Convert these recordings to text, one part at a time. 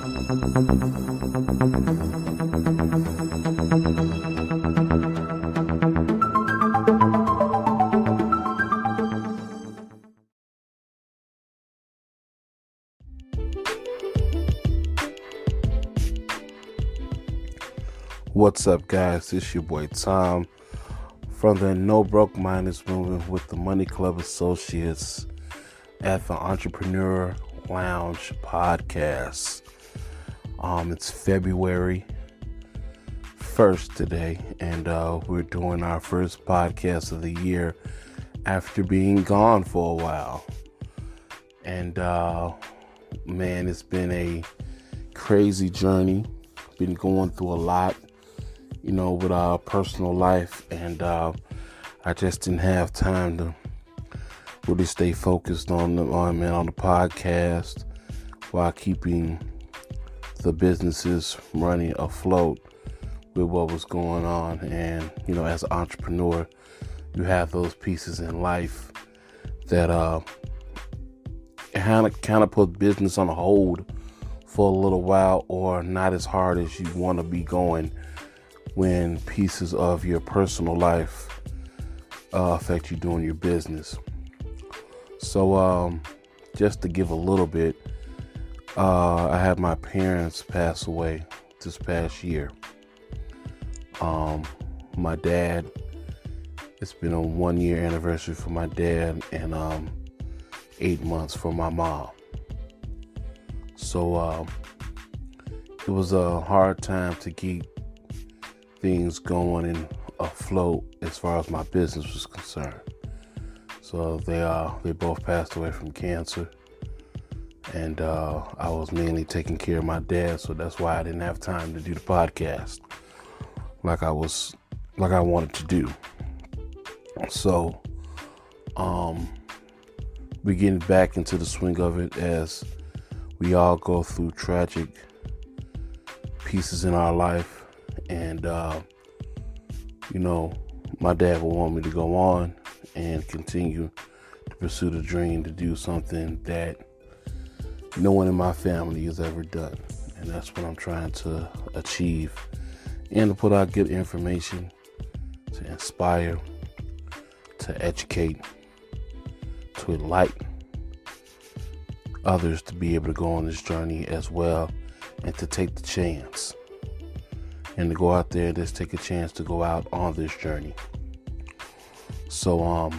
What's up, guys? It's your boy Tom from the No Broke Minders movement with the Money Club Associates at the Entrepreneur Lounge podcast. It's February 1st today, and we're doing our first podcast of the year after being gone for a while. And man, it's been a crazy journey. Been going through a lot, with our personal life, and I just didn't have time to really stay focused on the podcast while keeping the businesses running afloat with what was going on. And as an entrepreneur, you have those pieces in life that kind of put business on hold for a little while, or not as hard as you want to be going when pieces of your personal life affect you doing your business. So just to give a little bit, I had my parents pass away this past year. My dad, it's been a 1-year anniversary for my dad, and 8 months for my mom. So it was a hard time to keep things going and afloat as far as my business was concerned. So they both passed away from cancer, and I was mainly taking care of my dad, so that's why I didn't have time to do the podcast like I wanted to do. So we're getting back into the swing of it as we all go through tragic pieces in our life. And, my dad will want me to go on and continue to pursue the dream to do something that no one in my family has ever done. And that's what I'm trying to achieve, and to put out good information, to inspire, to educate, to enlighten others to be able to go on this journey as well, and to take the chance. And to go out there and just take a chance to go out on this journey. So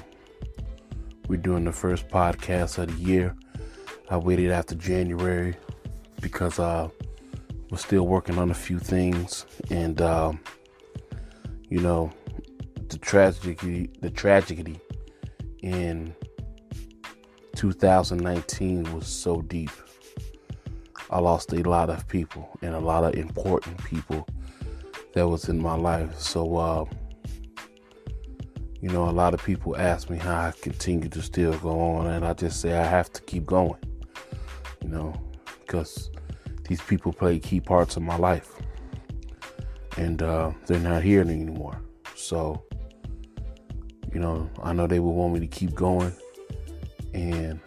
we're doing the first podcast of the year. I waited after January because we're still working on a few things, and the tragedy in 2019 was so deep. I lost a lot of people, and a lot of important people that was in my life. So, a lot of people ask me how I continue to still go on, and I just say I have to keep going, because these people play key parts of my life, and they're not here anymore. So, I know they would want me to keep going, and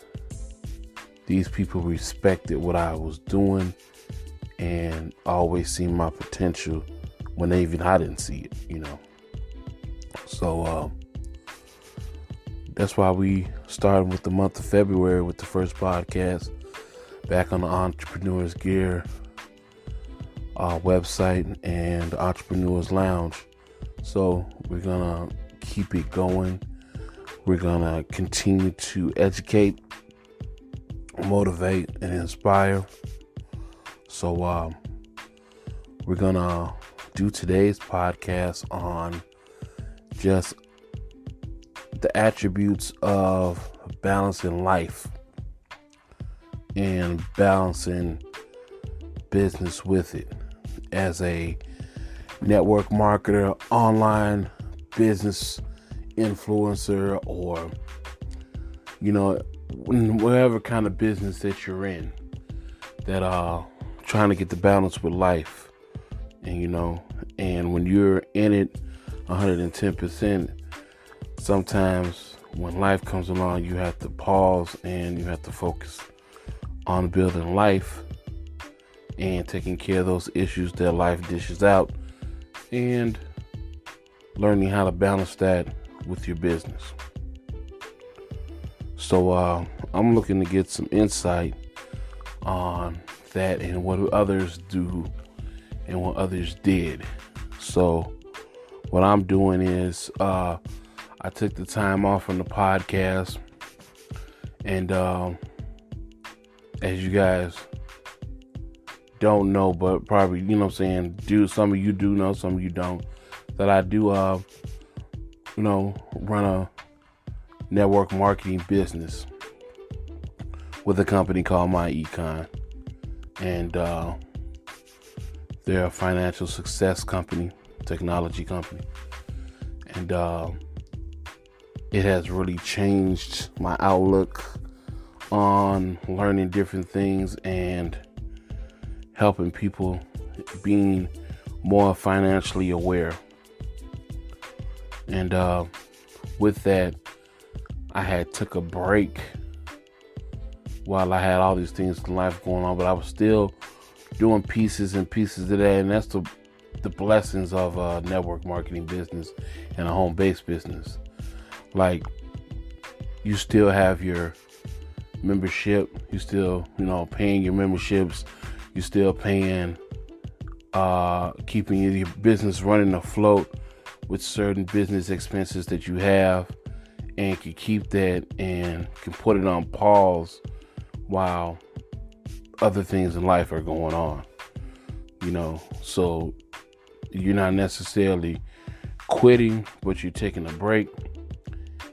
these people respected what I was doing and always seen my potential when even I didn't see it, So that's why we started with the month of February with the first podcast back on the Entrepreneurs Gear website and Entrepreneurs Lounge. So we're gonna keep it going. We're gonna continue to educate, motivate, and inspire. So we're gonna do today's podcast on just the attributes of balancing life and balancing business with it. As a network marketer, online business influencer, or whatever kind of business that you're in, that trying to get the balance with life. And when you're in it 110%, sometimes when life comes along, you have to pause and you have to focus on building life and taking care of those issues that life dishes out, and learning how to balance that with your business. So I'm looking to get some insight on that and what others do and what others did. So what I'm doing is I took the time off from the podcast, and as you guys don't know, but probably, some of you do know, some of you don't, that I do run a network marketing business with a company called My Econ, and they're a financial success company, technology company, and it has really changed my outlook on learning different things and helping people being more financially aware. And with that, I had took a break while I had all these things in life going on, but I was still doing pieces of that, and that's the blessings of a network marketing business and a home-based business. Like, you still have your membership, you still, paying your memberships, you still paying, keeping your business running afloat with certain business expenses that you have, and can keep that and can put it on pause while other things in life are going on, so you're not necessarily quitting, but you're taking a break,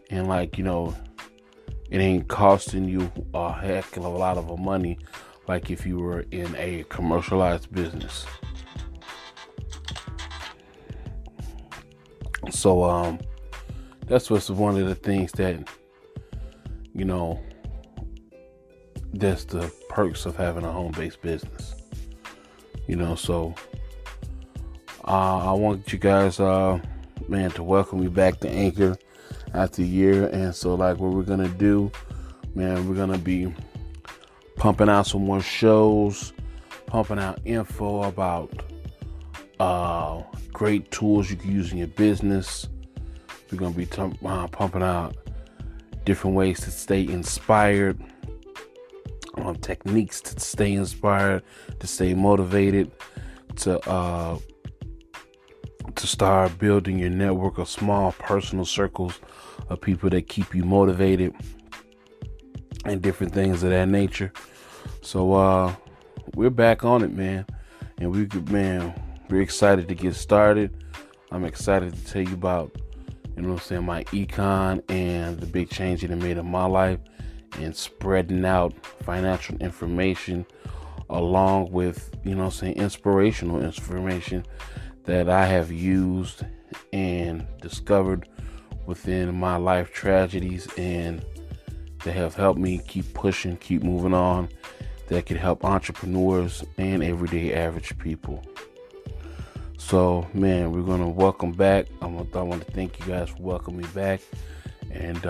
and it ain't costing you a heck of a lot of money like if you were in a commercialized business. So that's what's one of the things that, that's the perks of having a home-based business. So I want you guys, to welcome me back to Anchor after a year. And so, what we're gonna do, we're gonna be pumping out some more shows, pumping out info about great tools you can use in your business. We're gonna be pumping out different ways to stay inspired, techniques to stay inspired, to stay motivated, to start building your network of small personal circles of people that keep you motivated, and different things of that nature. So we're back on it, man, and we're excited to get started. I'm excited to tell you about, my econ and the big change it made in my life, and spreading out financial information along with, inspirational information that I have used and discovered within my life tragedies, and that have helped me keep pushing, keep moving on, that could help entrepreneurs and everyday average people. So, we're going to welcome back. I want to thank you guys for welcoming me back, and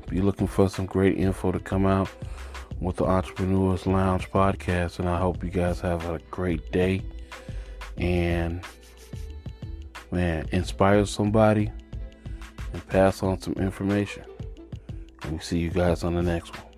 be looking for some great info to come out with the Entrepreneurs Lounge podcast. And I hope you guys have a great day, and inspire somebody and pass on some information. And we see you guys on the next one.